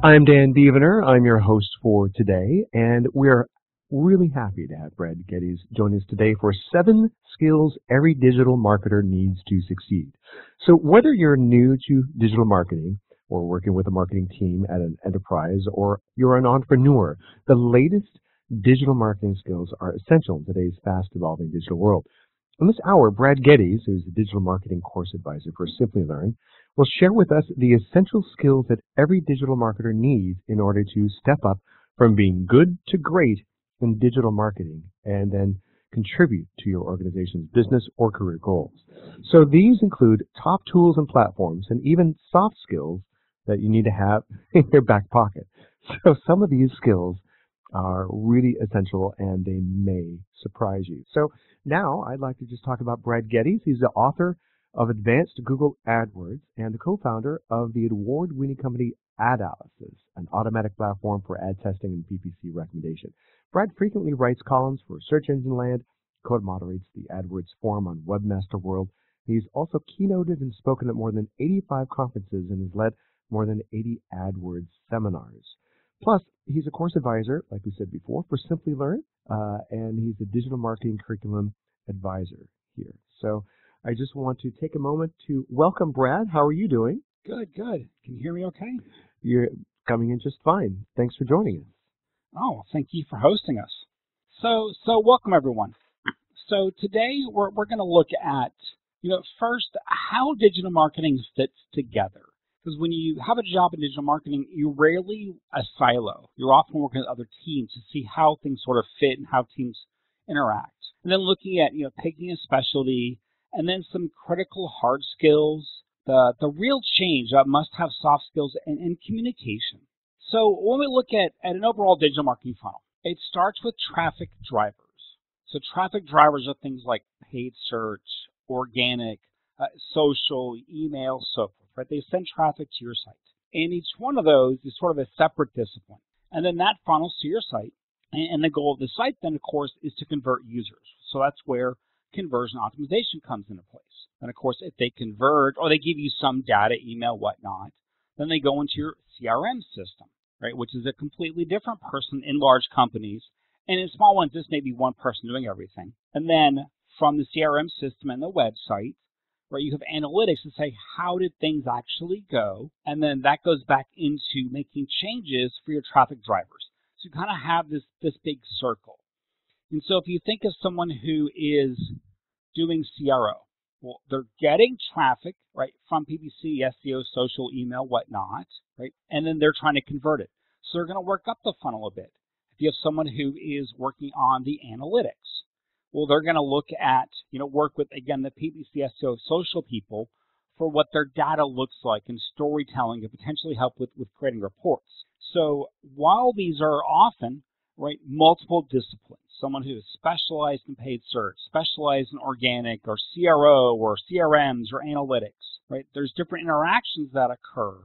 I'm Dan Devener. I'm your host for today, and we're really happy to have Brad Geddes join us today for 7 skills every digital marketer needs to succeed. So whether you're new to digital marketing or working with a marketing team at an enterprise or you're an entrepreneur, the latest digital marketing skills are essential in today's fast-evolving digital world. In this hour, Brad Geddes, who's the digital marketing course advisor for Simplilearn, will share with us the essential skills that every digital marketer needs in order to step up from being good to great in digital marketing and then contribute to your organization's business or career goals. So these include top tools and platforms and even soft skills that you need to have in your back pocket. So some of these skills are really essential and they may surprise you. So now I'd like to just talk about Brad Geddes. He's the author of Advanced Google AdWords and the co-founder of the award-winning company AdAlysis, an automatic platform for ad testing and PPC recommendation. Brad frequently writes columns for Search Engine Land, co-moderates the AdWords forum on Webmaster World. He's also keynoted and spoken at more than 85 conferences and has led more than 80 AdWords seminars. Plus, he's a course advisor, like we said before, for Simplilearn, and he's a digital marketing curriculum advisor here. So I just want to take a moment to welcome Brad. How are you doing? Good, good. Can you hear me okay? You're coming in just fine. Thanks for joining us. Oh, thank you for hosting us. So welcome everyone. So today we're going to look at, first how digital marketing fits together. Because when you have a job in digital marketing, you're rarely a silo. You're often working with other teams to see how things sort of fit and how teams interact. And then looking at, picking a specialty and then some critical hard skills, the real change that must have soft skills and communication. So when we look at an overall digital marketing funnel, it starts with traffic drivers. So traffic drivers are things like paid search, organic, social, email, so forth, right? They send traffic to your site. And each one of those is sort of a separate discipline. And then that funnels to your site. And the goal of the site then, of course, is to convert users. So that's where conversion optimization comes into place. And of course, if they convert or they give you some data, email, whatnot, then they go into your CRM system, right? Which is a completely different person in large companies. And in small ones, this may be one person doing everything. And then from the CRM system and the website, right, you have analytics to say, how did things actually go? And then that goes back into making changes for your traffic drivers. So you kind of have this big circle. And so if you think of someone who is doing CRO, well, they're getting traffic, right, from PPC, SEO, social, email, whatnot, right? And then they're trying to convert it. So they're going to work up the funnel a bit. If you have someone who is working on the analytics, well, they're going to look at, work with, again, the PPC, SEO, social people for what their data looks like and storytelling and potentially help with creating reports. So while these are often, right, multiple disciplines, someone who is specialized in paid search, specialized in organic or CRO or CRMs or analytics, right, there's different interactions that occur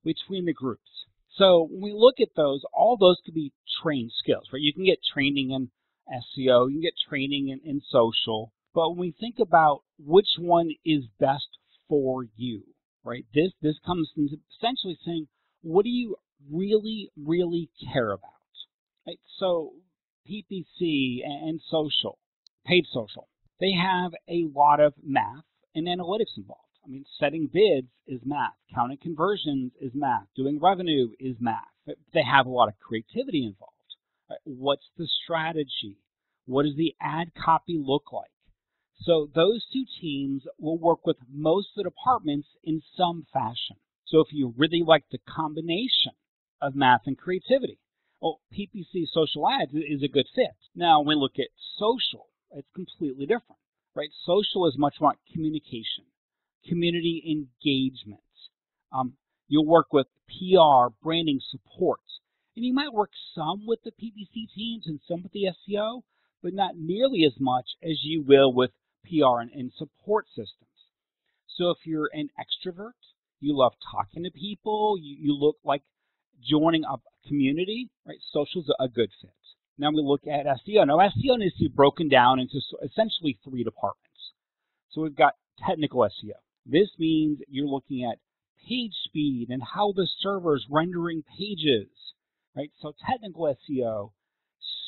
between the groups. So when we look at those, all those could be trained skills, right? You can get training in SEO, you can get training in social, but when we think about which one is best for you, right, this comes into essentially saying, what do you really, really care about? Right? So PPC and social, paid social, they have a lot of math and analytics involved. I mean, setting bids is math, counting conversions is math, doing revenue is math. They have a lot of creativity involved. Right? What's the strategy? What does the ad copy look like? So those two teams will work with most of the departments in some fashion. So if you really like the combination of math and creativity, well, PPC social ads is a good fit. Now, when we look at social, it's completely different, right? Social is much more communication, community engagement. You'll work with PR, branding, support. And you might work some with the PPC teams and some with the SEO, but not nearly as much as you will with PR and support systems. So if you're an extrovert, you love talking to people, you look like joining a community, right? Social's a good fit. Now we look at SEO. Now SEO needs to be broken down into essentially 3 departments. So we've got technical SEO. This means you're looking at page speed and how the server is rendering pages, right? So technical SEO,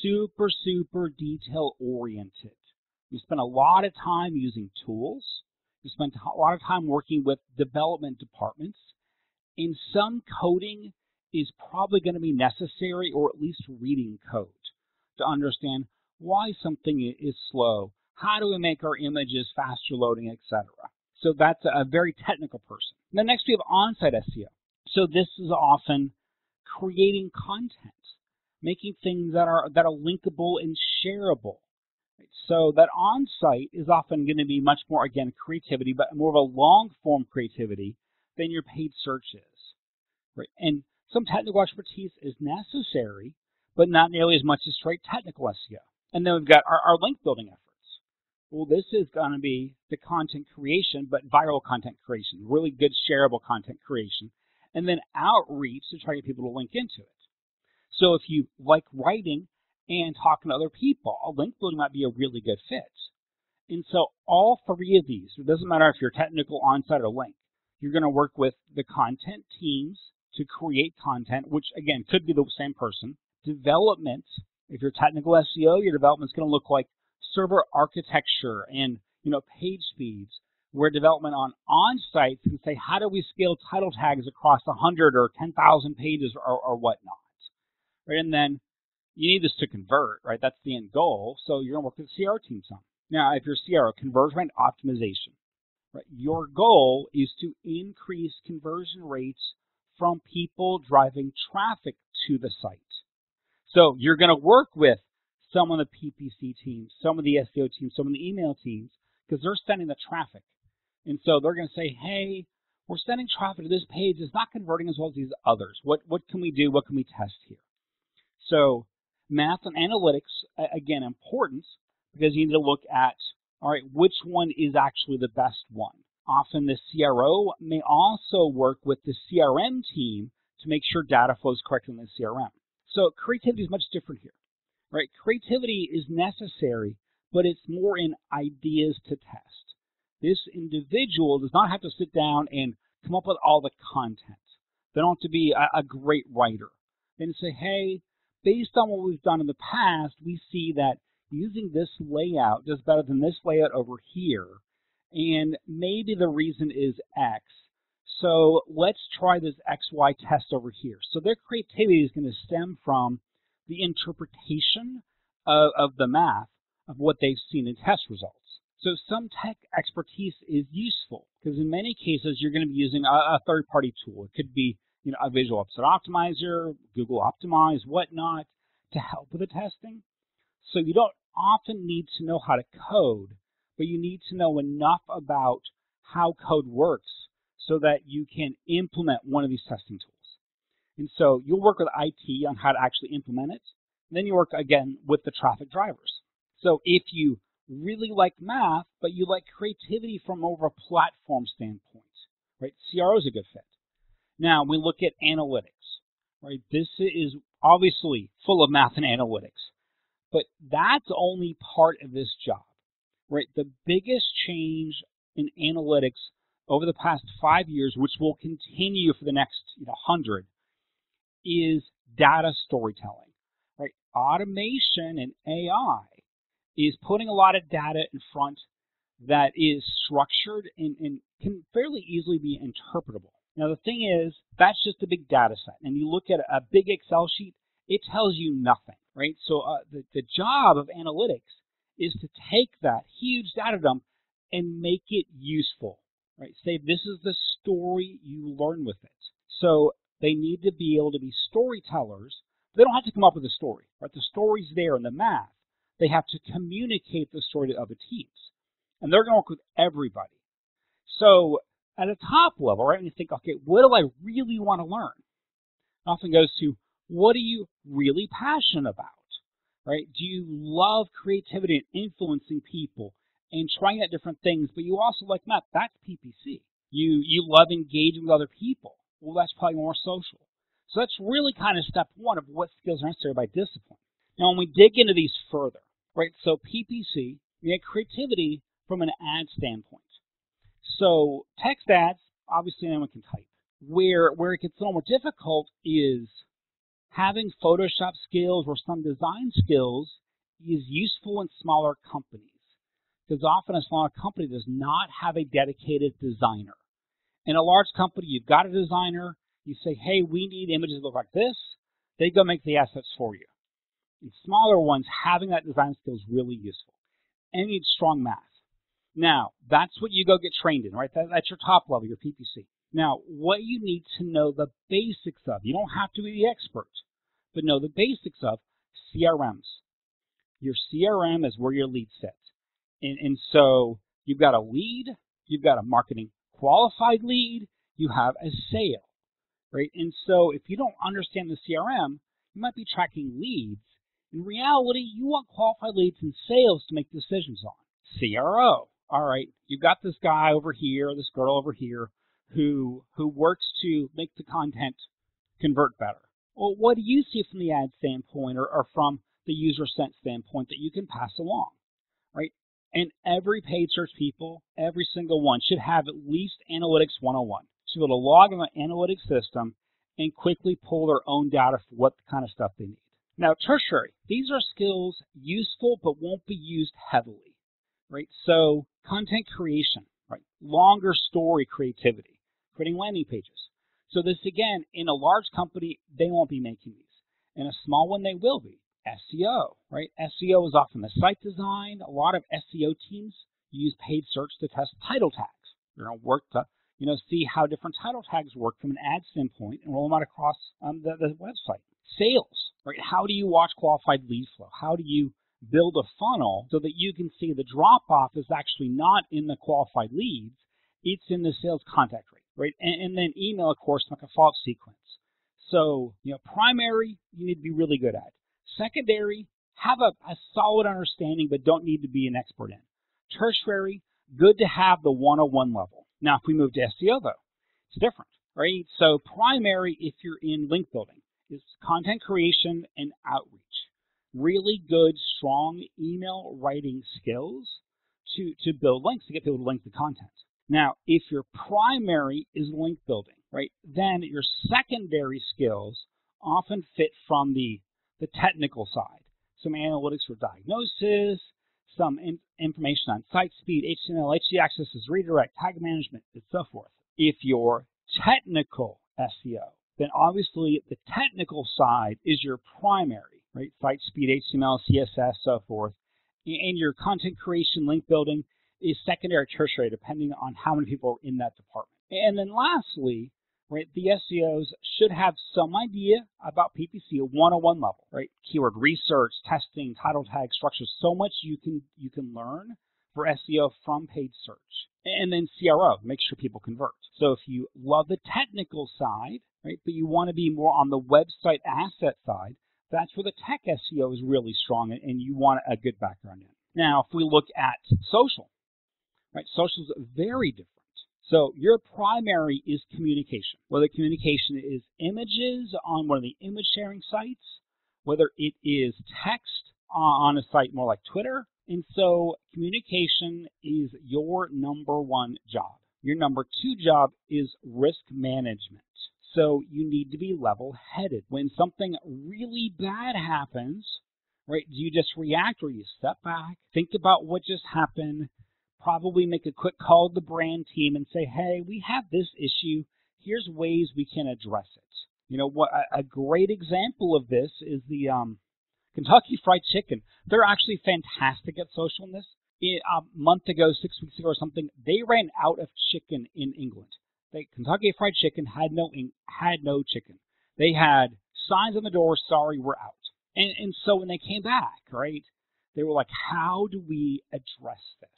super, super detail-oriented. You spend a lot of time using tools. You spend a lot of time working with development departments. And some coding is probably going to be necessary, or at least reading code to understand why something is slow, how do we make our images faster loading, etc. So that's a very technical person. And then next we have on-site SEO. So this is often creating content, making things that are linkable and shareable. Right? So that on-site is often going to be much more, again, creativity, but more of a long-form creativity than your paid search is. Right? And some technical expertise is necessary, but not nearly as much as straight technical SEO. And then we've got our link building efforts. Well, this is going to be the content creation, but viral content creation, really good shareable content creation, and then outreach to try to get people to link into it. So if you like writing and talking to other people, a link building might be a really good fit. And so all three of these, it doesn't matter if you're technical, on-site, or link, you're going to work with the content teams to create content, which again could be the same person. Development, if you're technical SEO, your development is going to look like server architecture and page speeds, where development on-site can say, how do we scale title tags across 100 or 10,000 pages or whatnot, right? And then you need this to convert, right? That's the end goal. So you're going to work with the CRO team some. Now, if you're CRO, conversion rate optimization, right? Your goal is to increase conversion rates from people driving traffic to the site. So you're going to work with some of the PPC teams, some of the SEO teams, some of the email teams, because they're sending the traffic. And so they're going to say, hey, we're sending traffic to this page. It's not converting as well as these others. What can we do? What can we test here? So math and analytics, again, important, because you need to look at, all right, which one is actually the best one? Often the CRO may also work with the CRM team to make sure data flows correctly in the CRM. So creativity is much different here, right? Creativity is necessary, but it's more in ideas to test. This individual does not have to sit down and come up with all the content. They don't have to be a great writer. They can say, hey, based on what we've done in the past, we see that using this layout does better than this layout over here. And maybe the reason is X. So let's try this XY test over here. So their creativity is going to stem from the interpretation of the math of what they've seen in test results. So some tech expertise is useful because in many cases you're going to be using a third-party tool. It could be a visual episode optimizer, Google Optimize, whatnot, to help with the testing. So you don't often need to know how to code, but you need to know enough about how code works so that you can implement one of these testing tools. And so you'll work with IT on how to actually implement it. And then you work, again, with the traffic drivers. So if you really like math, but you like creativity from over a platform standpoint, right? CRO is a good fit. Now, we look at analytics, right? This is obviously full of math and analytics, but that's only part of this job, right? The biggest change in analytics over the past 5 years, which will continue for the next 100, is data storytelling, right? Automation and AI is putting a lot of data in front that is structured and can fairly easily be interpretable. Now, the thing is, that's just a big data set. And you look at a big Excel sheet, it tells you nothing, right? So the job of analytics is to take that huge data dump and make it useful, right? Say, this is the story you learn with it. So they need to be able to be storytellers. They don't have to come up with a story, right? The story's there in the math. They have to communicate the story to other teams. And they're going to work with everybody. So at a top level, right, when you think, okay, what do I really want to learn? It often goes to, what are you really passionate about, right? Do you love creativity and influencing people and trying out different things, but you also like math? That's PPC. You love engaging with other people. Well, that's probably more social. So that's really kind of step one of what skills are necessary by discipline. Now, when we dig into these further, right, so PPC, we have creativity from an ad standpoint. So text ads, obviously anyone can type. Where it gets a little more difficult is having Photoshop skills or some design skills is useful in smaller companies, because often a smaller company does not have a dedicated designer. In a large company, you've got a designer. You say, hey, we need images that look like this. They go make the assets for you. In smaller ones, having that design skill is really useful. And you need strong math. Now, that's what you go get trained in, right? That's your top level, your PPC. Now, what you need to know the basics of, you don't have to be the expert, but know the basics of CRMs. Your CRM is where your lead sits. And so you've got a lead, you've got a marketing qualified lead, you have a sale, right? And so if you don't understand the CRM, you might be tracking leads. In reality, you want qualified leads and sales to make decisions on. CRO, all right, you've got this guy over here, this girl over here, who works to make the content convert better. Well, what do you see from the ad standpoint or from the user sent standpoint that you can pass along, right? And every paid search people, every single one, should have at least Analytics 101. Should be able to log in an analytics system and quickly pull their own data for what kind of stuff they need. Now, tertiary, these are skills useful but won't be used heavily, right? So content creation, right? Longer story creativity, creating landing pages. So this, again, in a large company, they won't be making these. In a small one, they will be. SEO, right? SEO is often the site design. A lot of SEO teams use paid search to test title tags. They're going to work to, see how different title tags work from an ad standpoint and roll them out across the website. Sales, right? How do you watch qualified lead flow? How do you build a funnel so that you can see the drop-off is actually not in the qualified leads, it's in the sales contact rate, right? And then email, of course, like a follow-up sequence. So, primary, you need to be really good at. Secondary, have a solid understanding, but don't need to be an expert in. Tertiary, good to have the 101 level. Now, if we move to SEO, though, it's different, right? So primary, if you're in link building, is content creation and outreach. Really good, strong email writing skills to build links, to get people to link the content. Now, if your primary is link building, right, then your secondary skills often fit from the technical side. Some analytics for diagnosis, some information on site speed, HTML, htaccess, redirect, tag management, and so forth. If you're technical SEO, then obviously the technical side is your primary, right? Site speed, HTML, CSS, so forth. And your content creation, link building is secondary, tertiary, depending on how many people are in that department. And then lastly, right, the SEOs should have some idea about PPC at 101 level, right? Keyword research, testing, title tag structures, so much you can learn for SEO from paid search. And then CRO, make sure people convert. So if you love the technical side, right, but you want to be more on the website asset side, that's where the tech SEO is really strong and you want a good background in. Now, if we look at social, right, social is very different. So your primary is communication, whether communication is images on one of the image sharing sites, whether it is text on a site more like Twitter. And so communication is your number one job. Your number two job is risk management. So you need to be level-headed. When something really bad happens, right, do you just react or you step back, think about what just happened, probably make a quick call to the brand team and say, hey, we have this issue. Here's ways we can address it. What a great example of this is the Kentucky Fried Chicken. They're actually fantastic at social in this. A month ago, 6 weeks ago or something, they ran out of chicken in England. Kentucky Fried Chicken had no chicken. They had signs on the door, sorry, we're out. And so when they came back, right, they were like, how do we address this?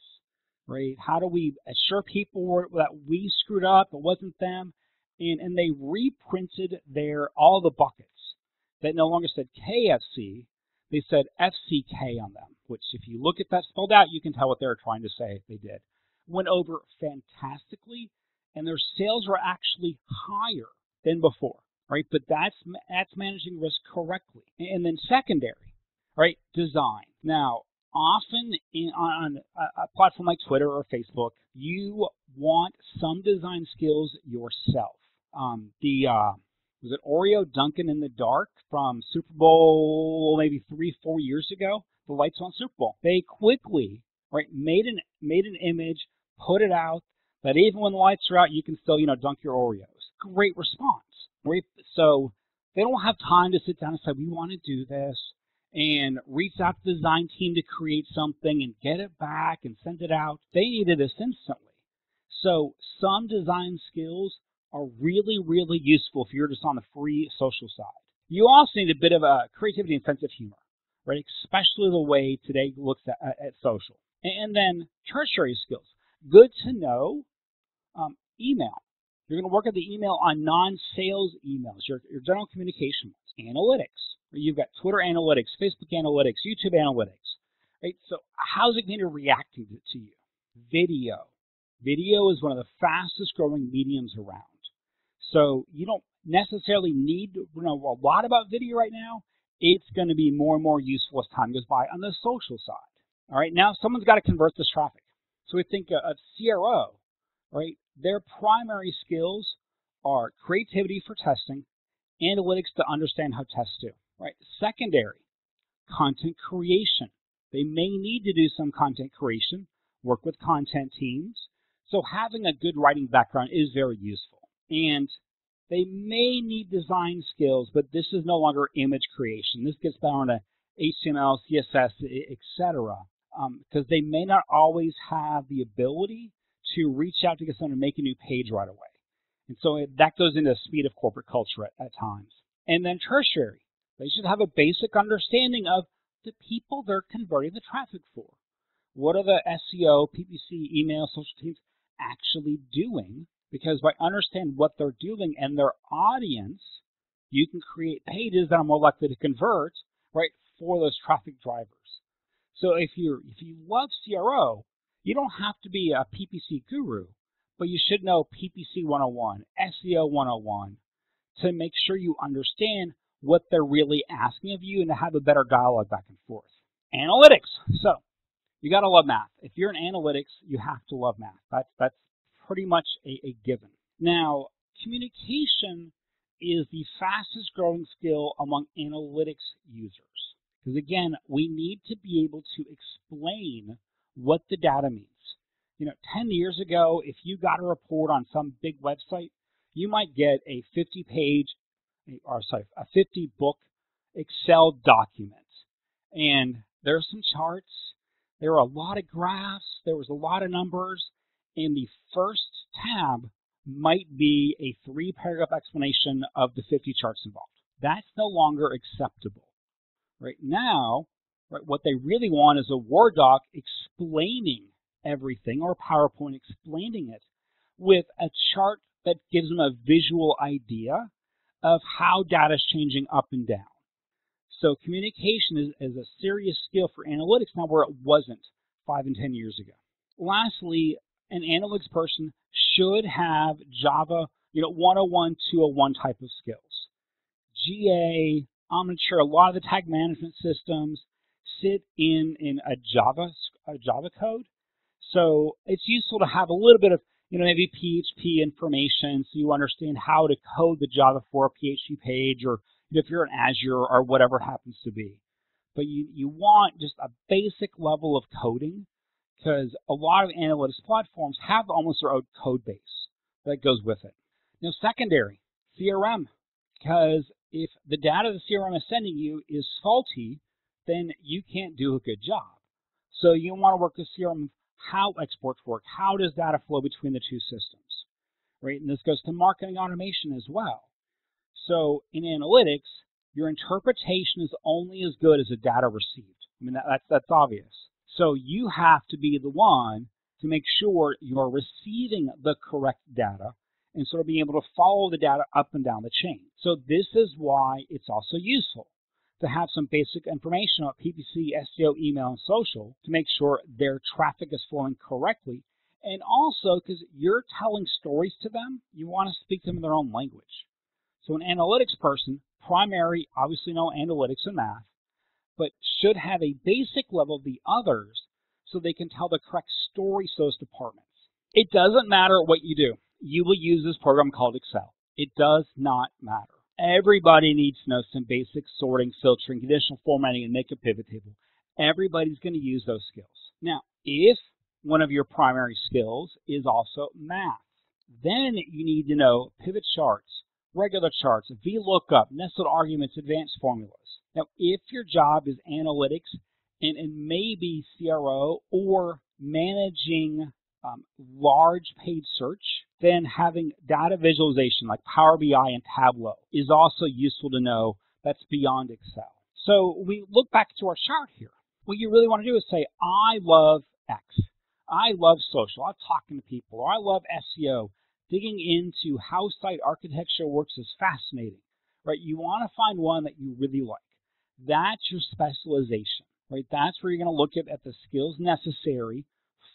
Right? How do we assure people that we screwed up, it wasn't them? And they reprinted all the buckets that no longer said KFC, they said FCK on them, which if you look at that spelled out, you can tell what they were trying to say they did. Went over fantastically, and their sales were actually higher than before, right? But that's managing risk correctly. And then secondary, right? Design. Now, often on a platform like Twitter or Facebook, you want some design skills yourself, Was it Oreo Dunkin' in the Dark from Super Bowl maybe 3-4 years ago? The lights on Super Bowl. They quickly, right, made an image, put it out, that even when the lights are out, you can still, dunk your Oreos. Great response. Right? So they don't have time to sit down and say, we want to do this, and reach out to the design team to create something and get it back and send it out. They needed this instantly. So some design skills are really, really useful if you're just on the free social side. You also need a bit of a creativity and sense of humor, right? Especially the way today looks at social. And then tertiary skills. Good to know email. You're going to work at the email on non-sales emails, your general communication ones. Analytics. You've got Twitter analytics, Facebook analytics, YouTube analytics. Right? So how's it going to react to you? Video. Video is one of the fastest growing mediums around. So you don't necessarily need to know a lot about video right now. It's going to be more and more useful as time goes by on the social side. All right, now someone's got to convert this traffic. So we think of CRO, right? Their primary skills are creativity for testing, analytics to understand how tests do, right? Secondary, content creation. They may need to do some content creation, work with content teams. So having a good writing background is very useful. And they may need design skills, but this is no longer image creation. This gets down to HTML, CSS, etc. Because they may not always have the ability to reach out to get someone to make a new page right away. And so that goes into the speed of corporate culture at times. And then tertiary, they should have a basic understanding of the people they're converting the traffic for. What are the SEO, PPC, email, social teams actually doing? Because by understanding what they're doing and their audience, you can create pages that are more likely to convert, right, for those traffic drivers. So if you love CRO, you don't have to be a PPC guru, but you should know PPC 101, SEO 101, to make sure you understand what they're really asking of you and to have a better dialogue back and forth. Analytics. So you got to love math. If you're in analytics, you have to love math. That's pretty much a given. Now, communication is the fastest growing skill among analytics users. Because again, we need to be able to explain what the data means. 10 years ago, if you got a report on some big website, you might get a 50-book Excel document. And there's some charts, there were a lot of graphs, there was a lot of numbers, and the first tab might be a 3-paragraph explanation of the 50 charts involved. That's no longer acceptable. Right now, right, what they really want is a Word doc explaining everything, or PowerPoint explaining it, with a chart that gives them a visual idea of how data is changing up and down. So communication is a serious skill for analytics now where it wasn't 5 and 10 years ago. Lastly, an analytics person should have Java 101, 201 type of skills. GA, I'm not sure, a lot of the tag management systems sit in a Java code. So it's useful to have a little bit of, maybe PHP information so you understand how to code the Java for a PHP page, or if you're in Azure or whatever it happens to be. But you want just a basic level of coding, because a lot of analytics platforms have almost their own code base that goes with it. Now, secondary, CRM, because if the data the CRM is sending you is faulty, then you can't do a good job. So you want to work with CRM, how exports work, how does data flow between the two systems, right? And this goes to marketing automation as well. So in analytics, your interpretation is only as good as the data received. I mean, that's obvious. So you have to be the one to make sure you're receiving the correct data and sort of being able to follow the data up and down the chain. So this is why it's also useful to have some basic information about PPC, SEO, email, and social to make sure their traffic is flowing correctly. And also, because you're telling stories to them, you want to speak to them in their own language. So an analytics person, primary, obviously know analytics and math, but should have a basic level of the others so they can tell the correct stories to those departments. It doesn't matter what you do. You will use this program called Excel. It does not matter. Everybody needs to know some basic sorting, filtering, conditional formatting, and make a pivot table. Everybody's going to use those skills. Now, if one of your primary skills is also math, then you need to know pivot charts, regular charts, VLOOKUP, nested arguments, advanced formulas. Now, if your job is analytics and maybe CRO or managing large paid search, then having data visualization like Power BI and Tableau is also useful to know. That's beyond Excel. So we look back to our chart here. What you really want to do is say, I love X. I love social. I love talking to people. Or I love SEO. Digging into how site architecture works is fascinating, right? You want to find one that you really like. That's your specialization, right? That's where you're going to look at the skills necessary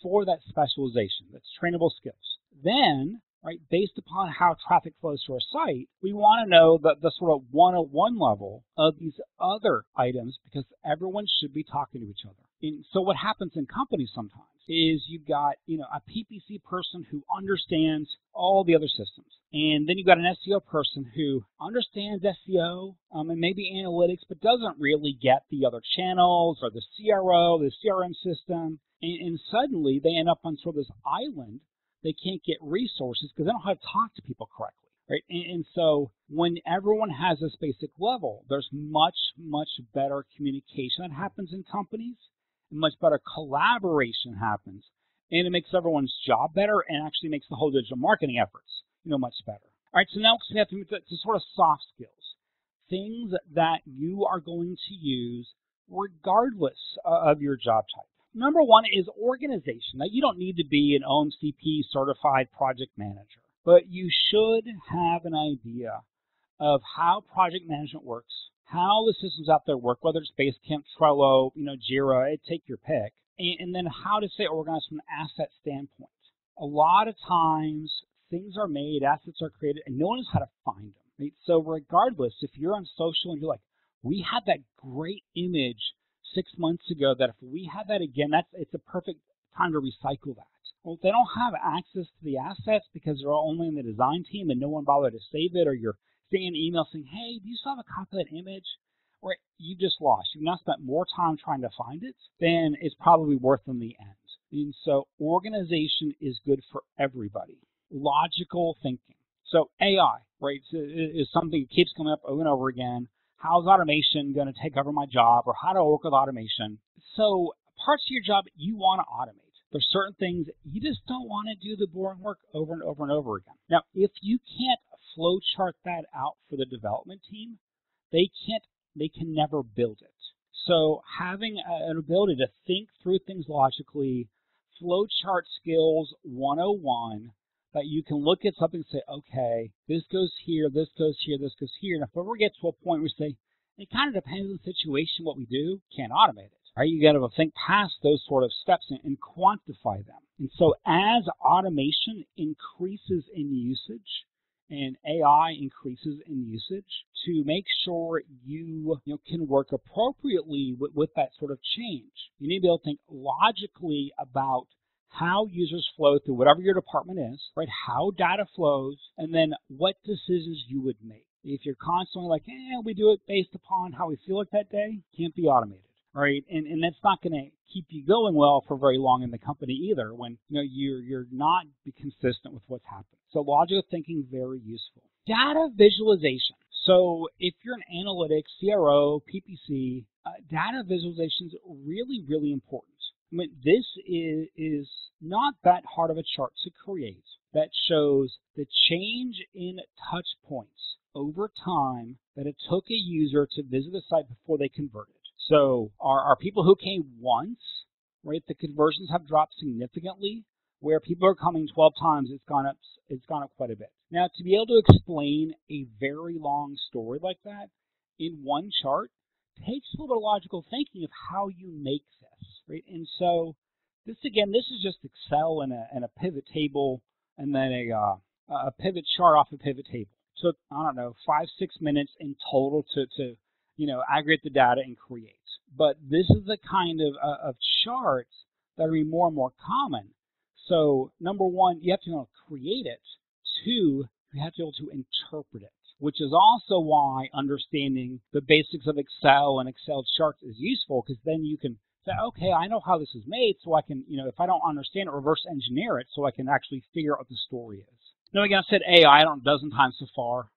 for that specialization. That's trainable skills. Then, right, based upon how traffic flows to our site, we want to know the sort of 101 level of these other items because everyone should be talking to each other. And so what happens in companies sometimes is you've got, a PPC person who understands all the other systems. And then you've got an SEO person who understands SEO and maybe analytics, but doesn't really get the other channels or the CRO, the CRM system. And suddenly they end up on sort of this island. They can't get resources because they don't know how to talk to people correctly, right? And so when everyone has this basic level, there's much, much better communication that happens in companies, and much better collaboration happens, and it makes everyone's job better and actually makes the whole digital marketing efforts, much better. All right, so now we have to move to sort of soft skills, things that you are going to use regardless of your job type. Number one is organization. Now, you don't need to be an OMCP certified project manager, but you should have an idea of how project management works, how the systems out there work, whether it's Basecamp, Trello, Jira, take your pick, and then how to stay organized from an asset standpoint. A lot of times, things are made, assets are created, and no one knows how to find them. Right? So regardless, if you're on social and you're like, we had that great image 6 months ago that if we had that again, it's a perfect time to recycle that. Well, if they don't have access to the assets because they're only in the design team and no one bothered to save it, or you're getting an email saying, hey, do you still have a copy of that image? Or you just lost. You've now spent more time trying to find it than it's probably worth in the end. And so organization is good for everybody. Logical thinking. So AI, right, is something that keeps coming up over and over again. How's automation going to take over my job, or how do I work with automation? So parts of your job you want to automate. There's certain things you just don't want to do the boring work over and over and over again. Now, if you can't flow chart that out for the development team, they can never build it. So having an ability to think through things logically, flow chart skills 101, that you can look at something and say, okay, this goes here, this goes here, this goes here. And if we ever get to a point where we say, it kind of depends on the situation, what we do, can't automate it. Right? You got to think past those sort of steps and quantify them. And so as automation increases in usage and AI increases in usage, to make sure you can work appropriately with that sort of change, you need to be able to think logically about how users flow through whatever your department is, right? How data flows, and then what decisions you would make. If you're constantly like, we do it based upon how we feel like that day, can't be automated, right? And that's not going to keep you going well for very long in the company either, when you're not consistent with what's happening. So logical thinking, very useful. Data visualization. So if you're an analytics, CRO, PPC, data visualization is really, really important. I mean, this is not that hard of a chart to create that shows the change in touch points over time that it took a user to visit the site before they converted. So are people who came once, right, the conversions have dropped significantly, where people are coming 12 times, it's gone up quite a bit. Now, to be able to explain a very long story like that in one chart takes a little logical thinking of how you make this, right? And so this is just Excel and a pivot table, and then a pivot chart off a pivot table. So I don't know, 5-6 minutes in total to aggregate the data and create. But this is the kind of charts that are being more and more common. So number one, you have to know how to create it. 2, you have to be able to interpret it, which is also why understanding the basics of Excel and Excel charts is useful, because then you can say, okay, I know how this is made, so I can, if I don't understand it, reverse engineer it so I can actually figure out what the story is. Now, again, I said AI, a dozen times so far.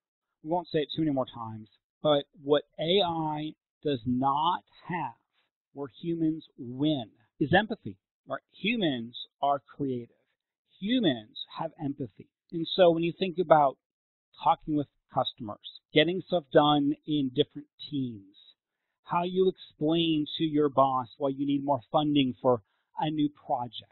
We won't say it too many more times. But what AI does not have, where humans win, is empathy. Right? Humans are creative. Humans have empathy. And so when you think about talking with customers, getting stuff done in different teams, how you explain to your boss why you need more funding for a new project,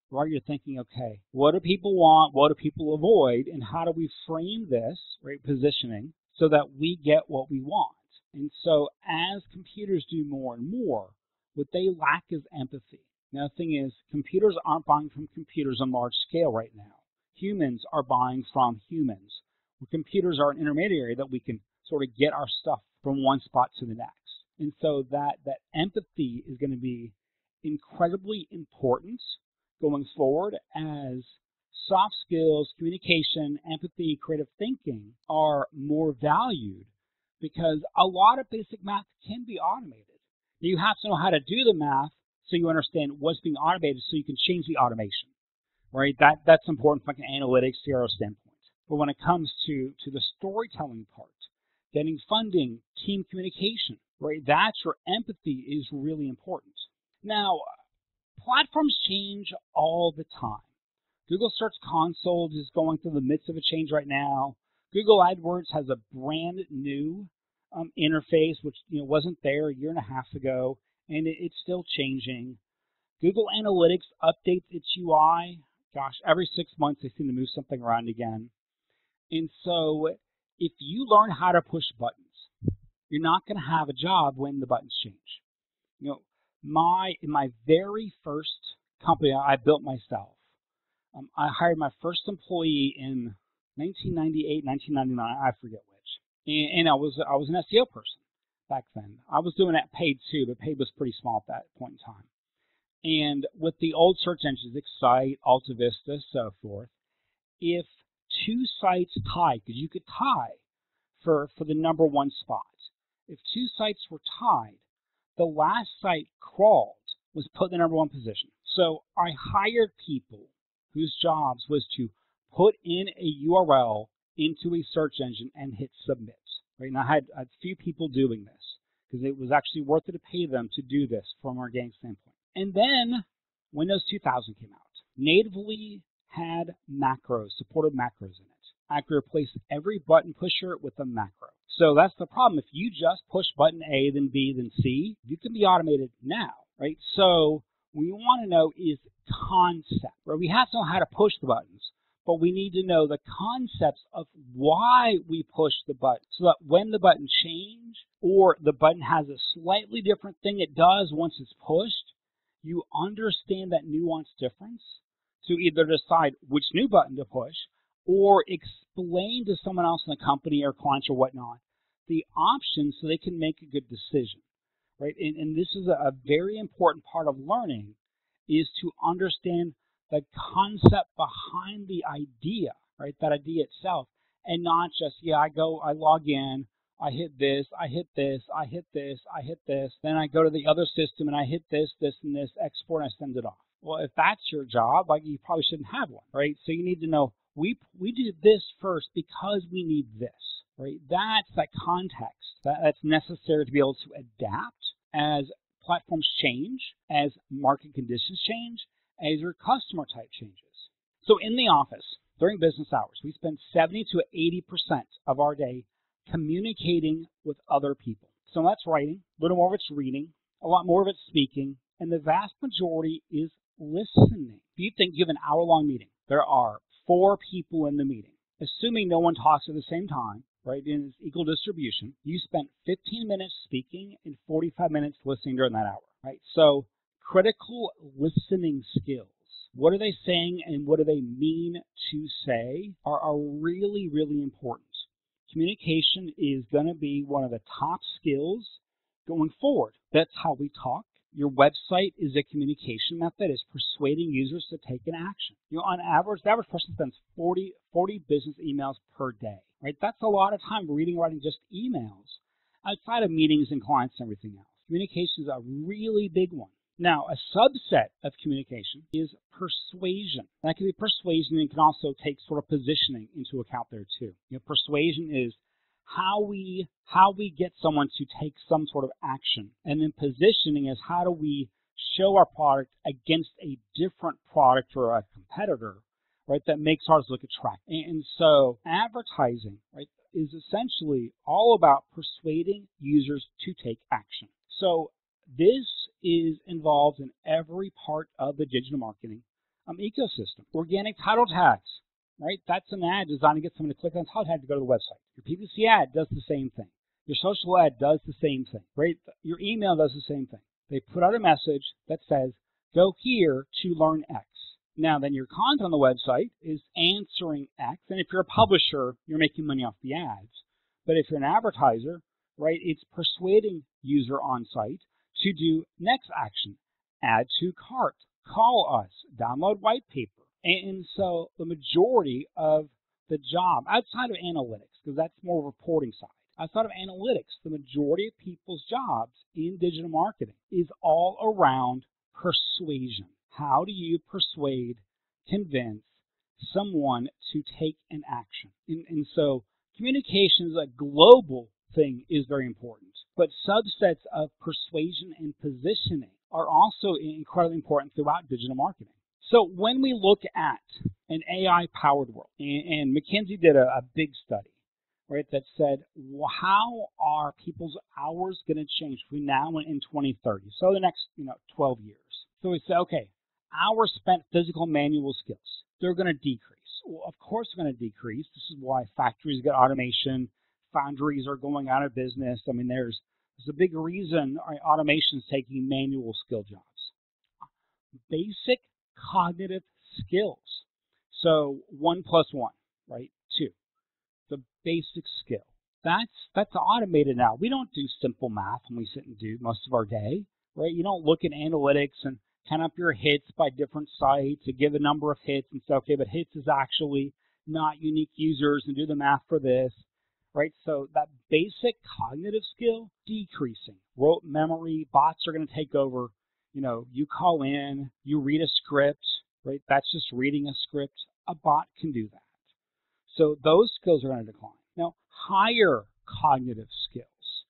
right? You're thinking, okay, what do people want? What do people avoid? And how do we frame this, right, positioning, so that we get what we want? And so as computers do more and more, what they lack is empathy. Now, the thing is, computers aren't buying from computers on large scale right now. Humans are buying from humans. Where computers are an intermediary that we can sort of get our stuff from one spot to the next. And so that empathy is going to be incredibly important going forward as soft skills, communication, empathy, creative thinking are more valued, because a lot of basic math can be automated. You have to know how to do the math so you understand what's being automated so you can change the automation, right? That's important from like an analytics, CRO standpoint. But when it comes to the storytelling part, getting funding, team communication, right? That's where empathy is really important. Now, platforms change all the time. Google Search Console is going through the midst of a change right now. Google AdWords has a brand new interface, which wasn't there a year and a half ago, and it's still changing. Google Analytics updates its UI. Gosh, every 6 months they seem to move something around again. And so if you learn how to push buttons, you're not going to have a job when the buttons change. In my very first company I built myself, I hired my first employee in 1998, 1999, I forget which. And I was an SEO person back then. I was doing that paid too, but paid was pretty small at that point in time. And with the old search engines, Excite, Alta Vista, so forth, if two sites tied, because you could tie for the number one spot. If two sites were tied, the last site crawled was put in the number one position. So I hired people whose jobs was to put in a URL into a search engine and hit submit. Right? And I had a few people doing this because it was actually worth it to pay them to do this from an organic standpoint. And then Windows 2000 came out. Natively had macros, supported macros in it. I could replace every button pusher with a macro. So that's the problem. If you just push button A, then B, then C, you can be automated now, right? So what we want to know is concept, right? We have to know how to push the buttons, but we need to know the concepts of why we push the button, so that when the button change or the button has a slightly different thing it does once it's pushed, you understand that nuanced difference to either decide which new button to push or explain to someone else in the company or clients or whatnot the options so they can make a good decision, right? And this is a very important part of learning, is to understand the concept behind the idea, right? That idea itself, and not just, I log in, I hit this, I hit this, I hit this, I hit this, then I go to the other system and I hit this, this, and this, export, and I send it off. Well, if that's your job, you probably shouldn't have one, right? So you need to know, we do this first because we need this, right? That's that context that's necessary to be able to adapt as platforms change, as market conditions change, as your customer type changes. So in the office, during business hours, we spend 70 to 80% of our day communicating with other people. So that's writing, a little more of it's reading, a lot more of it's speaking, and the vast majority is listening. If you think you have an hour-long meeting, there are 4 people in the meeting. Assuming no one talks at the same time, right, in its equal distribution, you spent 15 minutes speaking and 45 minutes listening during that hour, right? So critical listening skills. What are they saying and what do they mean to say are really, really important. Communication is going to be one of the top skills going forward. That's how we talk. Your website is a communication method. It's persuading users to take an action. On average, the average person spends 40 business emails per day, right? That's a lot of time reading and writing just emails outside of meetings and clients and everything else. Communication is a really big one. Now, a subset of communication is persuasion. That can be persuasion and can also take sort of positioning into account there too. Persuasion is how we get someone to take some sort of action. And then positioning is how do we show our product against a different product or a competitor, right, that makes ours look attractive. And so advertising, right, is essentially all about persuading users to take action. So this is involved in every part of the digital marketing ecosystem. Organic title tags, right? That's an ad designed to get someone to click on a title tag to go to the website. Your PPC ad does the same thing. Your social ad does the same thing, right? Your email does the same thing. They put out a message that says, go here to learn X. Now, then your content on the website is answering X. And if you're a publisher, you're making money off the ads. But if you're an advertiser, right, it's persuading user on site to do next action, add to cart, call us, download white paper. And so the majority of the job, outside of analytics, because that's more reporting side, outside of analytics, the majority of people's jobs in digital marketing is all around persuasion. How do you persuade, convince someone to take an action? And so communication is a global thing is very important. But subsets of persuasion and positioning are also incredibly important throughout digital marketing. So when we look at an AI-powered world, and McKinsey did a big study, right, that said, well, how are people's hours going to change between now and 2030? So the next 12 years. So we say, okay, hours spent physical manual skills, they're going to decrease. Well, of course they're going to decrease. This is why factories get automation. Foundries are going out of business. I mean, there's a big reason automation is taking manual skill jobs. Basic cognitive skills. So 1 + 1, right? 2. The basic skill. That's automated now. We don't do simple math when we sit and do most of our day, right? You don't look at analytics and count up your hits by different sites and give a number of hits and say, okay, but hits is actually not unique users and do the math for this. Right, so that basic cognitive skill decreasing. Rote memory, bots are going to take over. You call in, you read a script, right? That's just reading a script. A bot can do that. So those skills are going to decline. Now, higher cognitive skills,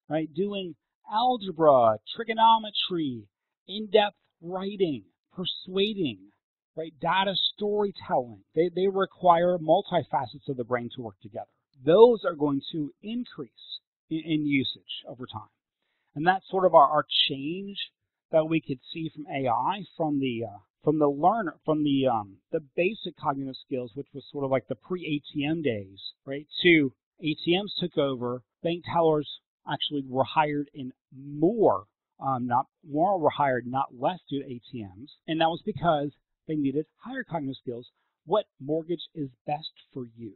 right? Doing algebra, trigonometry, in-depth writing, persuading, right? Data storytelling. They require multifacets of the brain to work together. Those are going to increase in usage over time. And that's sort of our change that we could see from AI, from the basic cognitive skills, which was sort of like the pre-ATM days, right? To ATMs took over, bank tellers actually were hired in more, not more were hired, not less due to ATMs. And that was because they needed higher cognitive skills. What mortgage is best for you?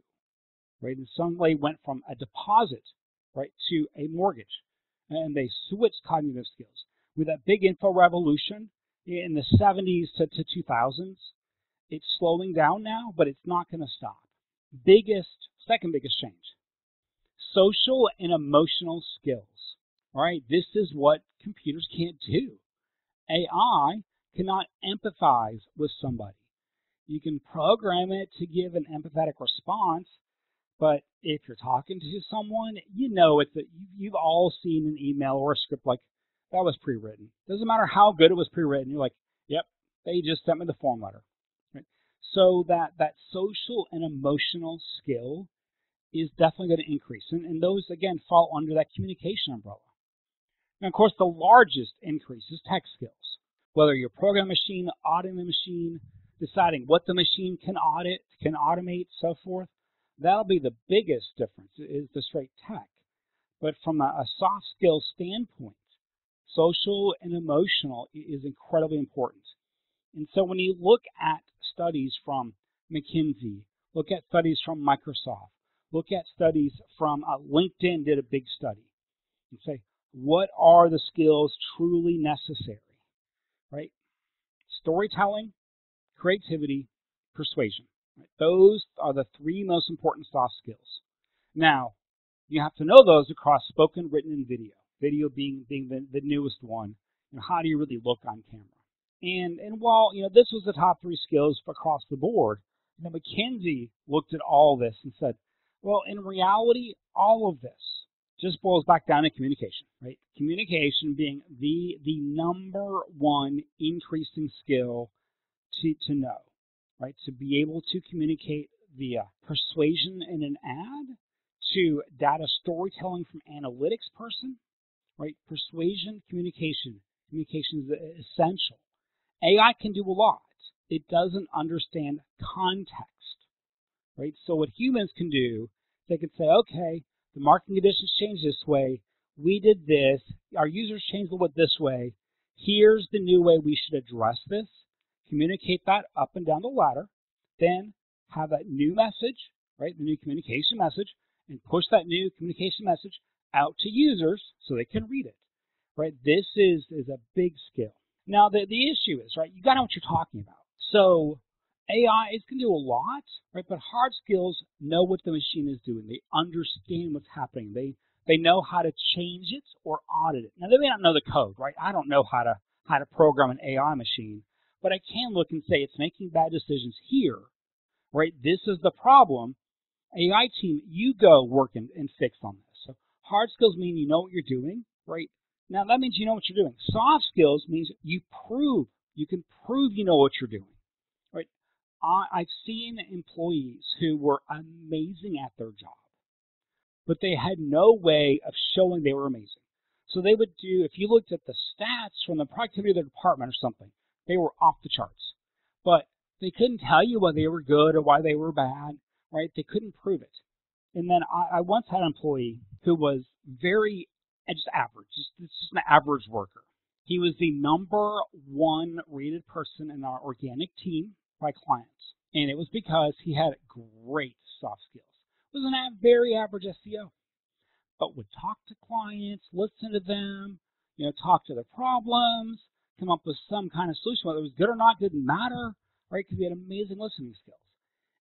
Right, and somebody went from a deposit, right, to a mortgage, and they switched cognitive skills. With that big info revolution in the 70s to 2000s, it's slowing down now, but it's not going to stop. Second biggest change, social and emotional skills. All right, this is what computers can't do. AI cannot empathize with somebody. You can program it to give an empathetic response. But if you're talking to someone, you've all seen an email or a script like, that was pre-written. Doesn't matter how good it was pre-written. You're like, yep, they just sent me the form letter. Right? So that social and emotional skill is definitely going to increase. And those, again, fall under that communication umbrella. And, of course, the largest increase is tech skills. Whether you're programming a machine, auditing the machine, deciding what the machine can audit, can automate, so forth. That'll be the biggest difference, is the straight tech. But from a soft skill standpoint, social and emotional is incredibly important. And so when you look at studies from McKinsey, look at studies from Microsoft, look at studies from LinkedIn did a big study, and say, what are the skills truly necessary? right? Storytelling, creativity, persuasion. Right? Those are the three most important soft skills. Now, you have to know those across spoken, written, and video. Video being the newest one. And how do you really look on camera? And while this was the top three skills across the board, McKinsey looked at all this and said, well, in reality, all of this just boils back down to communication, right? Communication being the number one increasing skill to know, right? To be able to communicate via persuasion in an ad, to data storytelling from analytics person, right? Persuasion, communication. Communication is essential. AI can do a lot. It doesn't understand context, right? So what humans can do, they can say, okay, the marketing conditions changed this way. We did this. Our users changed a little bit this way. Here's the new way we should address this. Communicate that up and down the ladder. Then have that new message, right? The new communication message, and push that new communication message out to users so they can read it, right? This is a big skill. Now, the issue is, right, you got to know what you're talking about. So AI is going to do a lot, right, but hard skills know what the machine is doing. They understand what's happening. They know how to change it or audit it. Now, they may not know the code, right? I don't know how to program an AI machine, but I can look and say it's making bad decisions here, right? This is the problem. AI team, you go work and fix on this. So hard skills mean you know what you're doing, right? Now, that means you know what you're doing. Soft skills means you can prove you know what you're doing, right? I've seen employees who were amazing at their job, but they had no way of showing they were amazing. So they would do, if you looked at the stats from the productivity of their department or something, they were off the charts. But they couldn't tell you why they were good or why they were bad, right? They couldn't prove it. And then I once had an employee who was very just average, just an average worker. He was the number one rated person in our organic team by clients. And it was because he had great soft skills. It was a very average SEO, but would talk to clients, listen to them, talk to their problems, come up with some kind of solution. Whether it was good or not didn't matter, right? Because he had amazing listening skills.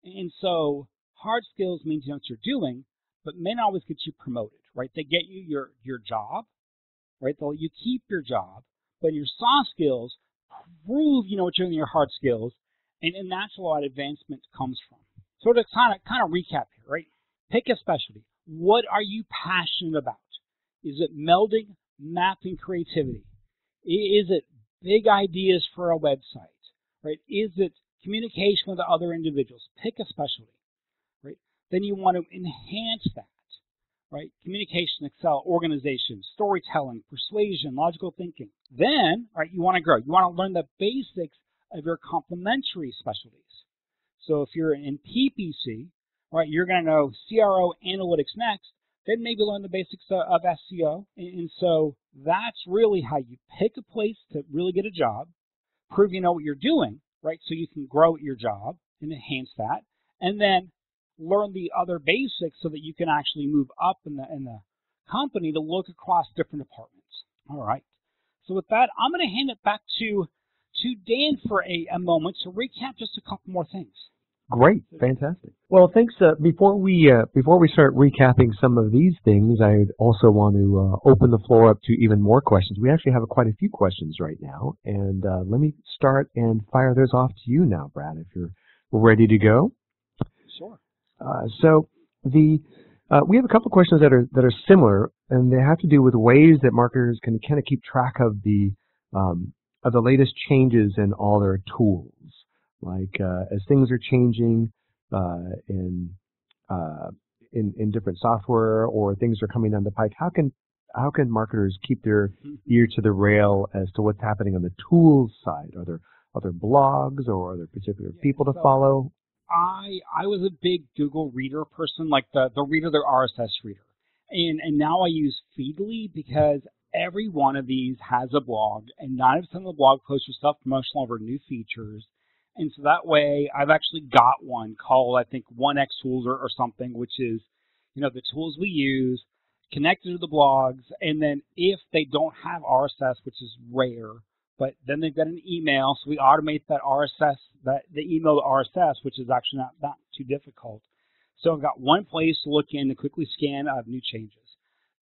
And so hard skills means you know what you're doing, but may not always get you promoted, right? They get you your job, right? They'll you keep your job, but your soft skills prove you know what you're doing in your hard skills, and that's where a lot of advancement comes from. So to kind of recap here, right? Pick a specialty. What are you passionate about? Is it melding, mapping, creativity? Is it big ideas for a website, right? Is it communication with other individuals? Pick a specialty, right? Then you want to enhance that, right? Communication, Excel, organization, storytelling, persuasion, logical thinking. Then, right, you want to grow. You want to learn the basics of your complementary specialties. So if you're in PPC, right, you're going to know CRO analytics next, then maybe learn the basics of SEO. And so that's really how you pick a place to really get a job, prove you know what you're doing, right, so you can grow at your job and enhance that, and then learn the other basics so that you can actually move up in the company to look across different departments. All right. So with that, I'm going to hand it back to Dan for a moment to recap just a couple more things. Great, fantastic. Well, thanks. Before we start recapping some of these things, I also want to open the floor up to even more questions. We actually have quite a few questions right now, and let me start and fire those off to you now, Brad, if you're ready to go. Sure. So we have a couple of questions that are similar, and they have to do with ways that marketers can kind of keep track of the latest changes in all their tools. Like as things are changing in different software or things are coming down the pike, how can marketers keep their ear to the rail as to what's happening on the tools side? Are there other blogs or are there particular people to follow? I was a big Google Reader person, like the reader, the RSS reader, and now I use Feedly because every one of these has a blog, and 90% of the blog posts are stuff promotional over new features. And so that way, I've actually got one called, I think, 1X Tools or something, which is, the tools we use, connected to the blogs. And then if they don't have RSS, which is rare, but then they've got an email, so we automate that RSS, the email to RSS, which is actually not too difficult. So I've got one place to look in to quickly scan new changes.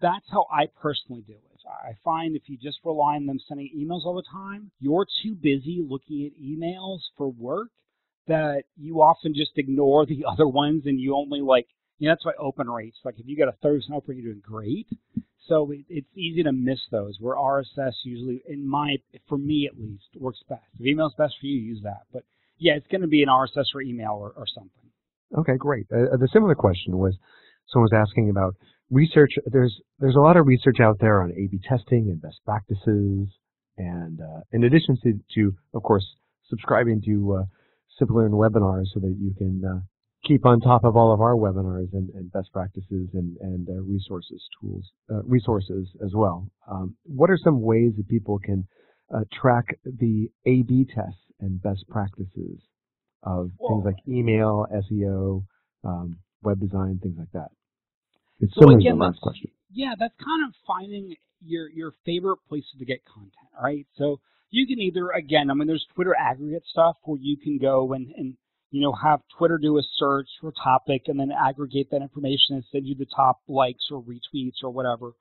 That's how I personally do it. I find if you just rely on them sending emails all the time, you're too busy looking at emails for work that you often just ignore the other ones, and you only that's why open rates. Like if you got a 30% open rate, you're doing great. So it's easy to miss those, where RSS usually, for me at least, works best. If email's best for you, use that. But yeah, it's going to be an RSS or email or something. Okay, great. The similar question was, someone was asking about research. There's a lot of research out there on A/B testing and best practices, and in addition to of course subscribing to Simplilearn webinars so that you can keep on top of all of our webinars and best practices and resources as well. What are some ways that people can track the A/B tests and best practices of things like email, SEO, web design, things like that? It's similar to the last question. Yeah, that's kind of finding your favorite places to get content, right? So you can either, again, there's Twitter aggregate stuff where you can go and have Twitter do a search for a topic and then aggregate that information and send you the top likes or retweets or whatever.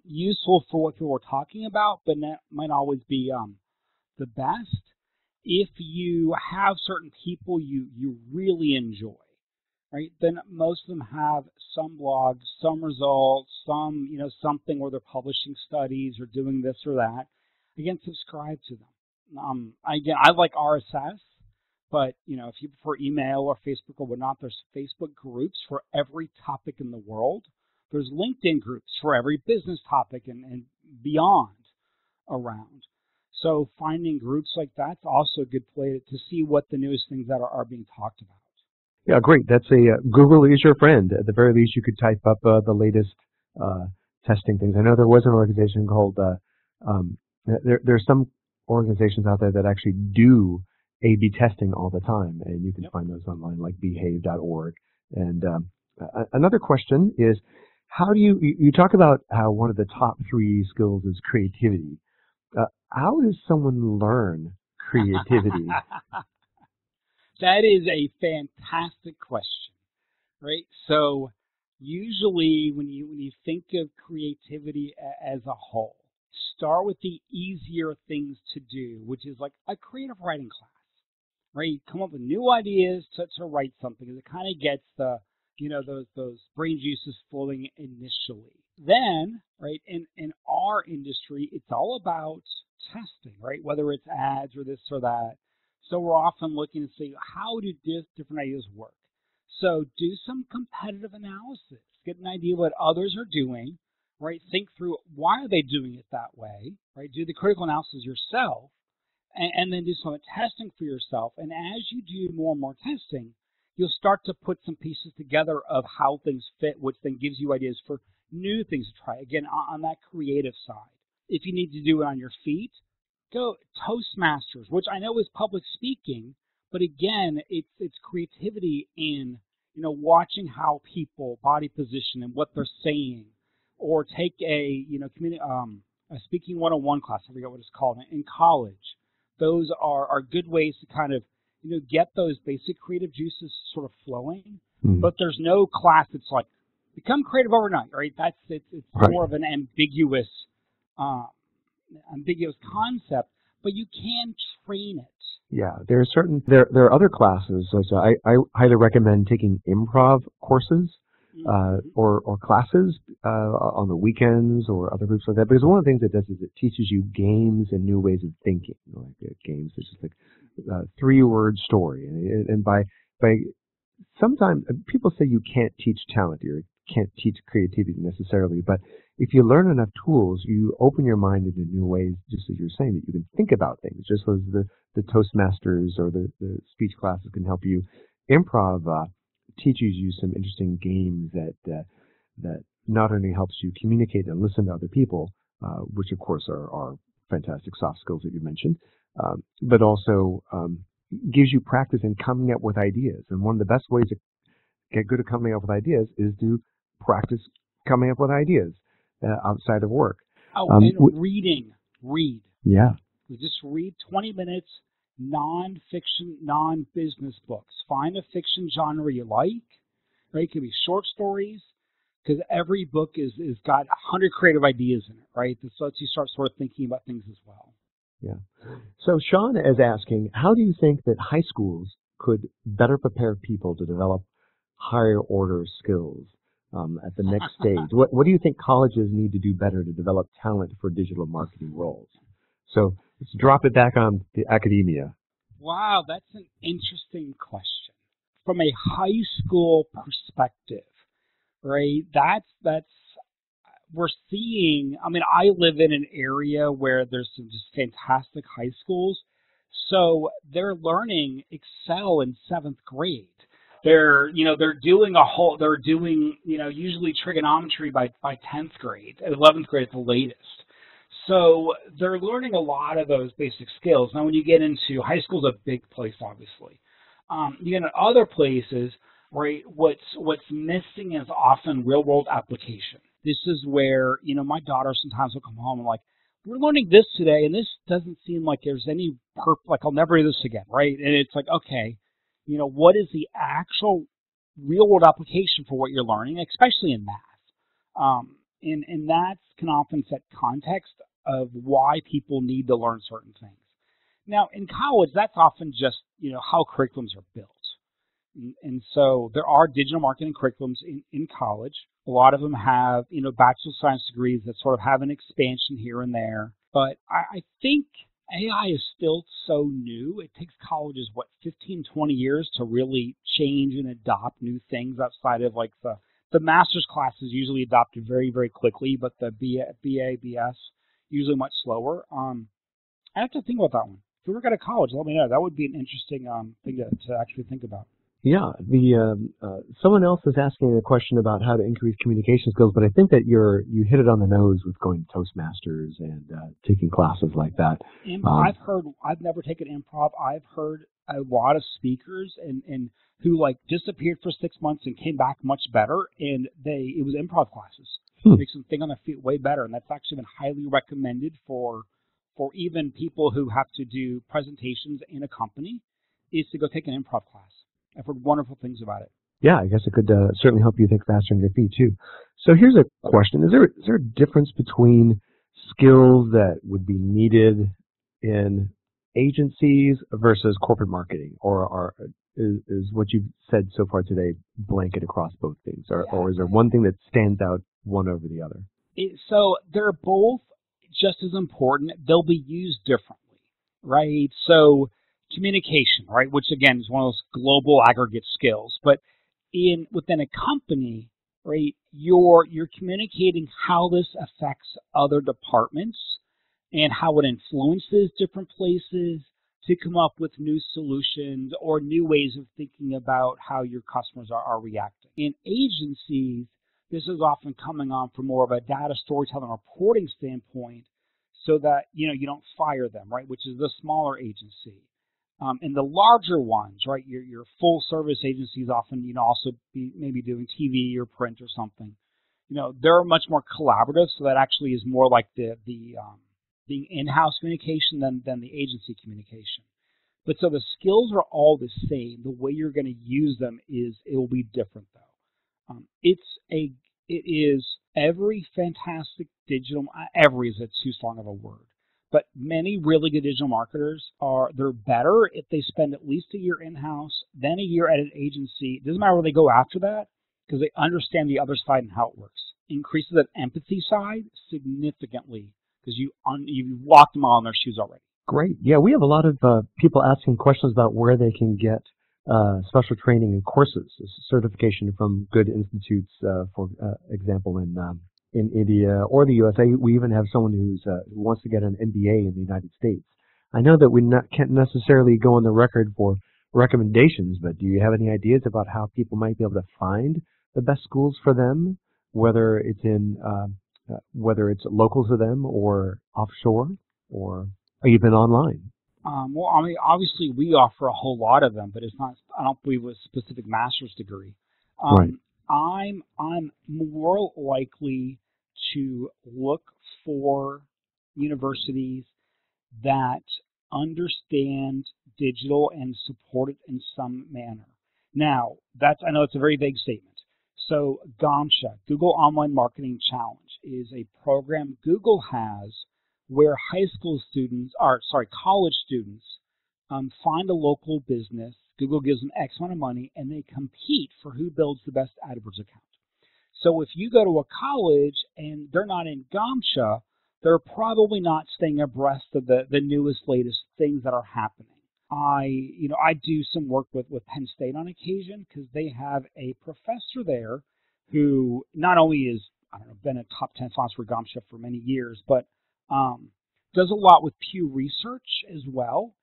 Useful for what people are talking about, but that might always be the best. If you have certain people you really enjoy, right, then most of them have some blogs, some results, some, something where they're publishing studies or doing this or that. Again, subscribe to them. I like RSS, but, if you prefer email or Facebook or whatnot, there's Facebook groups for every topic in the world. There's LinkedIn groups for every business topic and beyond around. So finding groups like that's also a good way to see what the newest things that are being talked about. Yeah, great. That's Google is your friend. At the very least, you could type up the latest testing things. I know there was an organization called, there's some organizations out there that actually do A/B testing all the time, and you can find those online, like behave.org. And another question is, how do you talk about how one of the top 3 skills is creativity? How does someone learn creativity? That is a fantastic question, right? So usually when you think of creativity as a whole, start with the easier things to do, which is like a creative writing class, right? You come up with new ideas to write something. It kind of gets the, those brain juices flowing initially. Then, right, in our industry, it's all about testing, right? Whether it's ads or this or that. So we're often looking to see, how do different ideas work? So do some competitive analysis. Get an idea what others are doing, right? Think through, why are they doing it that way, right? Do the critical analysis yourself, and then do some testing for yourself. And as you do more and more testing, you'll start to put some pieces together of how things fit, which then gives you ideas for new things to try. Again, on that creative side. If you need to do it on your feet, go Toastmasters, which I know is public speaking, but again, it's creativity in, watching how people body position and what they're saying, or take a speaking 101 class. I forget what it's called in college. Those are good ways to kind of get those basic creative juices sort of flowing. But there's no class that's like become creative overnight, right? It's right. More of an ambiguous concept, but you can train it. Yeah, there are other classes. So I highly recommend taking improv courses or classes on the weekends or other groups like that. Because one of the things it does is it teaches you games and new ways of thinking. Like games, it's just like 3-word story, and by sometimes people say you can't teach talent or you can't teach creativity necessarily, but if you learn enough tools, you open your mind into new ways, just as you're saying, that you can think about things, just as the Toastmasters or the speech classes can help you. Improv teaches you some interesting games that not only helps you communicate and listen to other people, which of course are fantastic soft skills that you mentioned, but also gives you practice in coming up with ideas. And one of the best ways to get good at coming up with ideas is to practice coming up with ideas outside of work. And reading. Read. Yeah. We just read 20 minutes, non-fiction, non-business books. Find a fiction genre you like, right? It could be short stories, because every book is got 100 creative ideas in it, right? This lets you start sort of thinking about things as well. Yeah. So Sean is asking, how do you think that high schools could better prepare people to develop higher order skills at the next stage? What do you think colleges need to do better to develop talent for digital marketing roles? So let's drop it back on the academia. Wow, that's an interesting question. From a high school perspective, right? That's we're seeing. I mean, I live in an area where there's some just fantastic high schools, so they're learning Excel in 7th grade. They're doing usually trigonometry by 10th grade, 11th grade at the latest. So they're learning a lot of those basic skills. Now, when you get into high school, is a big place, obviously. You get into other places, right? What's missing is often real world application. This is where my daughter sometimes will come home and like, we're learning this today, and this doesn't seem like there's any like I'll never do this again, right? And it's like, okay, what is the actual real world application for what you're learning, especially in math? And that can often set context of why people need to learn certain things. Now, in college, that's often just, how curriculums are built. And so there are digital marketing curriculums in college. A lot of them have, Bachelor of Science degrees that sort of have an expansion here and there. But I think AI is still so new. It takes colleges, 15, 20 years to really change and adopt new things outside of like the master's classes usually adopted very, very quickly, but the BA, BS, usually much slower. I have to think about that one. If we were going to college, let me know. That would be an interesting thing to actually think about. Yeah, someone else is asking a question about how to increase communication skills, but I think that you hit it on the nose with going to Toastmasters and taking classes like that. I've never taken improv. I've heard a lot of speakers and who like disappeared for 6 months and came back much better, and it was improv classes. Makes them think on their feet way better, and that's actually been highly recommended for even people who have to do presentations in a company, is to go take an improv class. I've heard wonderful things about it. Yeah, I guess it could certainly help you think faster on your feet too. So here's a question: Is there a difference between skills that would be needed in agencies versus corporate marketing, or is what you've said so far today blanket across both things, or is there one thing that stands out one over the other? So they're both just as important. They'll be used differently, right? So communication, right, which again is one of those global aggregate skills, but within a company, right, you're communicating how this affects other departments and how it influences different places to come up with new solutions or new ways of thinking about how your customers are reacting. In agencies, this is often coming on from more of a data storytelling reporting standpoint, so that you don't fire them, right, which is the smaller agency. And the larger ones, right, your full service agencies often, also be maybe doing TV or print or something. They're much more collaborative, so that actually is more like the being in-house communication than the agency communication. But so the skills are all the same. The way you're going to use them it will be different though. It is every fantastic digital. Every is too strong of a word. But many really good digital marketers they're better if they spend at least a year in-house, then a year at an agency. It doesn't matter where they go after that, because they understand the other side and how it works. Increases that empathy side significantly, because you've walked them all in their shoes already. Great. Yeah, we have a lot of people asking questions about where they can get special training and courses, certification from good institutes, for example, in India or the USA. We even have someone who wants to get an MBA in the United States. I know that we can't necessarily go on the record for recommendations, but do you have any ideas about how people might be able to find the best schools for them, whether it's local to them or offshore or even online? Well, I mean, obviously we offer a whole lot of them, but it's not. I don't believe a specific master's degree. Right. I'm more likely to look for universities that understand digital and support it in some manner. Now, I know it's a very vague statement. So GOMSHA, Google Online Marketing Challenge, is a program Google has where college students find a local business. Google gives them X amount of money, and they compete for who builds the best AdWords account. So if you go to a college and they're not in GOMSHA, they're probably not staying abreast of the newest, latest things that are happening. I do some work with Penn State on occasion because they have a professor there who not only is, been a top 10 sponsor for GOMSHA for many years, but does a lot with Pew Research as well.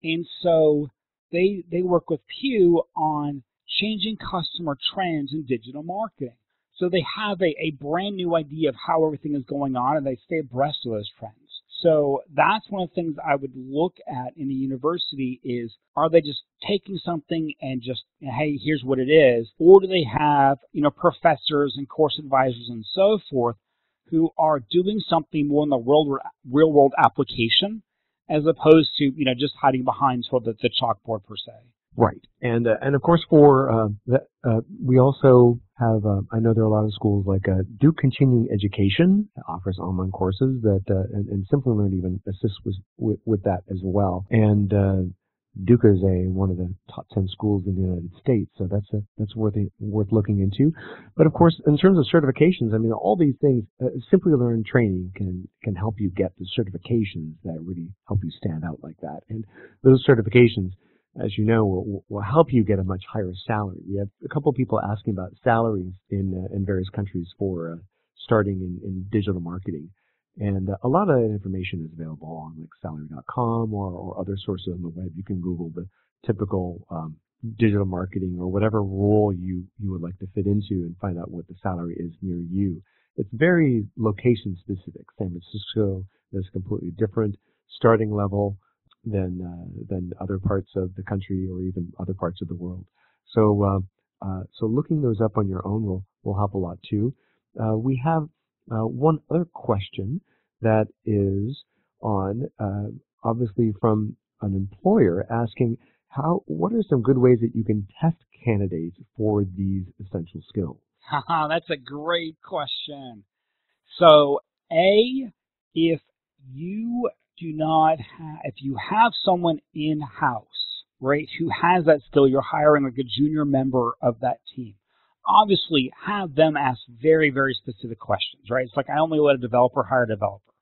And so they work with Pew on changing customer trends in digital marketing. So they have a brand new idea of how everything is going on, and they stay abreast of those trends. So that's one of the things I would look at in a university is, are they just taking something and just, hey, here's what it is? Or do they have, professors and course advisors and so forth who are doing something more in the real world application as opposed to, just hiding behind sort of the chalkboard per se? Right, and of course for we also have I know there are a lot of schools like Duke Continuing Education offers online courses that and Simplilearn even assists with that as well. And Duke is one of the top 10 schools in the United States, so that's worth looking into. But of course, in terms of certifications, all these things, Simplilearn training can help you get the certifications that really help you stand out like that, and those certifications, as you know, will help you get a much higher salary. We have a couple of people asking about salaries in various countries for starting in digital marketing. And a lot of that information is available on like salary.com or other sources on the web. You can Google the typical digital marketing or whatever role you would like to fit into and find out what the salary is near you. It's very location specific. San Francisco is completely different starting level than other parts of the country or even other parts of the world. So so looking those up on your own will help a lot too. We have one other question that is on obviously from an employer asking what are some good ways that you can test candidates for these essential skills? That's a great question. So if you have someone in-house, right, who has that skill, you're hiring like a junior member of that team, obviously have them ask very, very specific questions, right? It's like I only let a developer hire a developer.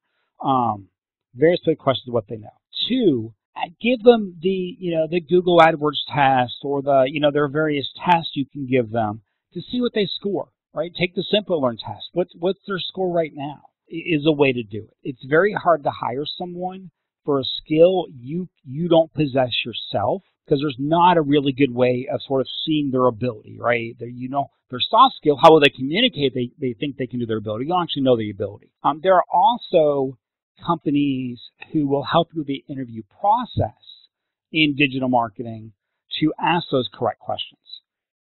Very specific questions of what they know. 2, give them the Google AdWords test or there are various tests you can give them to see what they score, right? Take the Simplilearn test. What's their score right now? Is a way to do it. It's very hard to hire someone for a skill you don't possess yourself because there's not a really good way of sort of seeing their ability, right? Their soft skill, how will they communicate they think they can do their ability. You don't actually know the ability. There are also companies who will help you with the interview process in digital marketing to ask those correct questions.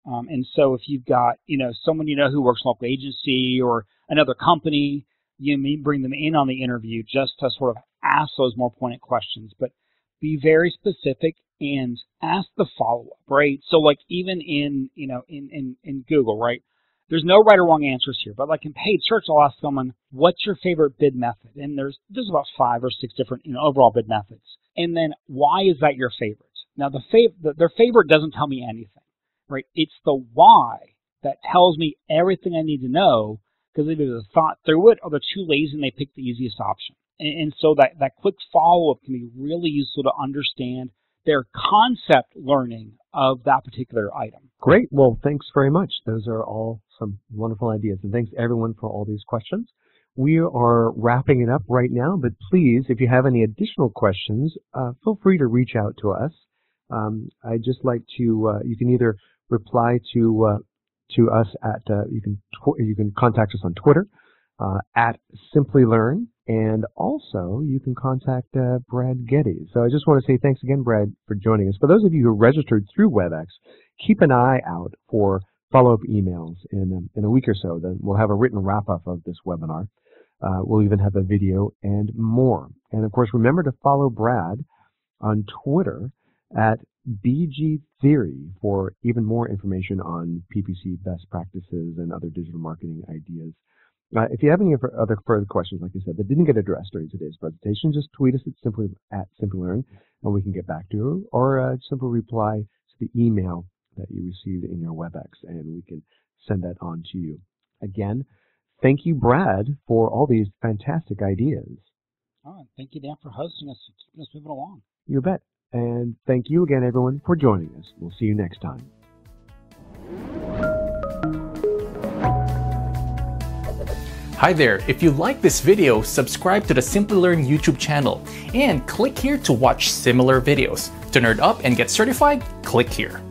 And so if you've got, someone who works in a local agency or another company, you may bring them in on the interview just to sort of ask those more pointed questions, but be very specific and ask the follow-up, right? So like even in Google, right? There's no right or wrong answers here, but like in paid search, I'll ask someone, what's your favorite bid method? And there's about 5 or 6 different overall bid methods. And then why is that your favorite? Now their favorite doesn't tell me anything, right? It's the why that tells me everything I need to know, because either they've thought through it or they're too lazy and they pick the easiest option. And so that quick follow-up can be really useful to understand their concept learning of that particular item. Great. Well, thanks very much. Those are all some wonderful ideas. And thanks everyone for all these questions. We are wrapping it up right now, but please, if you have any additional questions, feel free to reach out to us. I'd just like to, you can either reply to us at, you can contact us on Twitter, at Simplilearn, and also you can contact Brad Geddes. So I just want to say thanks again, Brad, for joining us. For those of you who registered through WebEx, keep an eye out for follow-up emails in a week or so. Then we'll have a written wrap-up of this webinar. We'll even have a video and more. And of course, remember to follow Brad on Twitter at BG Theory for even more information on PPC best practices and other digital marketing ideas. If you have any other further questions, like I said, that didn't get addressed during today's presentation, just tweet us at Simplilearn, and we can get back to you, or simply reply to the email that you received in your WebEx, and we can send that on to you. Again, thank you, Brad, for all these fantastic ideas. Oh, thank you, Dan, for hosting us and keeping us moving along. You bet. And thank you again, everyone, for joining us. We'll see you next time. Hi there, if you like this video, subscribe to the Simplilearn YouTube channel and click here to watch similar videos. To nerd up and get certified, click here.